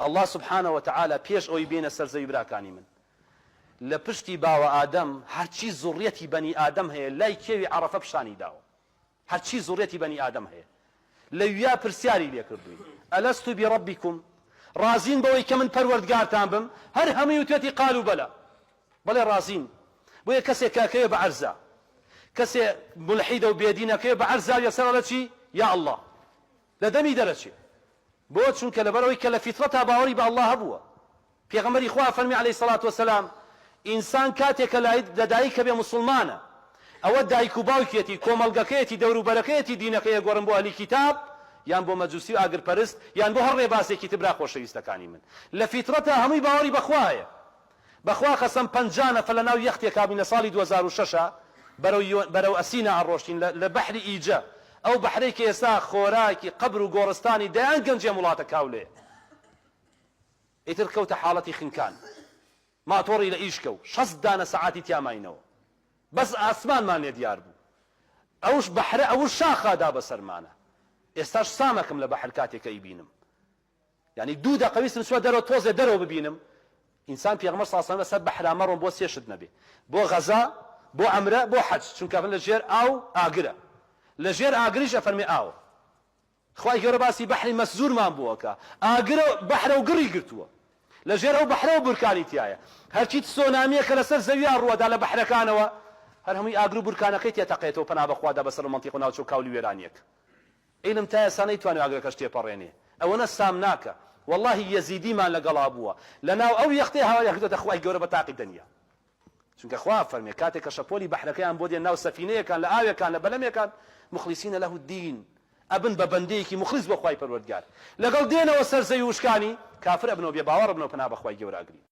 الله سبحانه وتعالى پیش اوی بین سرزەوی براکانی من لە پشتی باوە ئادەم هەرچی زوڕیەتی بەنی ئادەم هەیە لای کێوی عەرەفە پیشانی داوە هەرچی زوڕیەتی بەنی ئادەم هەیە لەویا پرسیاری لێ کردووی ئەلەستو بیڕەبیکم رازین بەوەی کە من پەروەردگارتان بم هەر هەمووی وتێتی قالوا بەلا بەڵێ رازین بۆیە کەسێک کاکەوێ بە عەرزە کەسێ ملحیدە و بێدینەکەوێ بە عەرزە یەسەر دەچی یا الله لە دەمی دەرەچێ بۆ چونکە لەبەرەوەی کە لە فیترەتا باوەڕی بە الله هەبووە پێغەمبەری خوا فەرمی عەلەیهی سەڵات وەسەلام ئینسان کاتێکە لەدایکە بێ موسڵمانە ئەوە دایک و باوکێتی کۆمەڵگەکەیەتی دەوروبەرەکەیەتی دینەکەیە گۆڕم بۆ ئەهلی کیتاب یان بۆ مەجوسی و ئاگرپەرست یان بۆ هەر ڕێباسێکی تبرا خۆشەویستەکانی من لە فیترەتا هەمووی باوەڕی بەخوا هەیە بەخوا قەسەم 50 نەفەر لە ناو یەختێکا بووین لە ساڵی 2006 بەرەو ئەسینە ئەڕۆشتین لە بەحری ئیجە ئەو بەحرەی کە ئێستا خۆراکی قەبر و گۆڕستانی دەیان گەنجێ وڵاتە کاولێ ئیتر کەوتە حاڵەتی خنکان ماتۆڕی لە ئیشکە و 6 دانە سەعاتی تیاماینەوە بەس ئاسمانمان لێ دیار بوو ئەوش بەحرە ئەوش شاخادا بەسەرمانە ئێستاش سامەکەم لە بەحر کاتێکە ئیبینم یعنی 2 دقە ویستم چوە دەرەوە تۆزێ دەرەوە ببینم ئینسان پێغەمبەر صلی الله علیه و سلم لەسەر بەحرا مەڕۆم بۆ سێ شت نەبێ بۆ غەزا بۆ عەمرە بۆ حەج چونکە لە ژێر ئاو ئاگرە لە ژێر ئاگریش ئەفەرمێ ئاوە خوای گەورە باسی بەحری مەسجوورمان بووەکە ئاگرە بەحرە و گڕی گرتووە لە ژێر ئەو بەحرە و بورکانی تایە هەرچی سۆنامیەکە لەسەر زەویان ڕووەدا لە بەحرەکانەوە هەر هەمووی ئاگر و بورکانەکەی تێتەقێتەوە پەنا بەخوادا بەسەر مەنتیق و ناوچە و کاولی وێرانیەک ئیلم تا ئێستا نەیتوانێ ئاگرەکەش تێپەڕێنێ ئەوەنە سام ناکە والله یەزیدیمان لەگەڵا بووە لەناو ئەو یەختەی هاوای کردوتە خوای گەورە بە تاقی دنیا چونکە خوا فەرمێ کاتێک کە شەپۆلی بەحرەکەیان بۆ دێن ناو سەفینەیەکان لە ئاوێکان لە بەلەمێکان مخلیسینە لەهو الدین ئەبن بە بەندەیەکی مخلیس بۆ خوای پەروەردگار لەگەڵ دێنەوە سەر زەوی وشکانی کافر ئەبنەوە بێ باوەڕ بنەوە پەنا بە خوای گەورە ئەگرین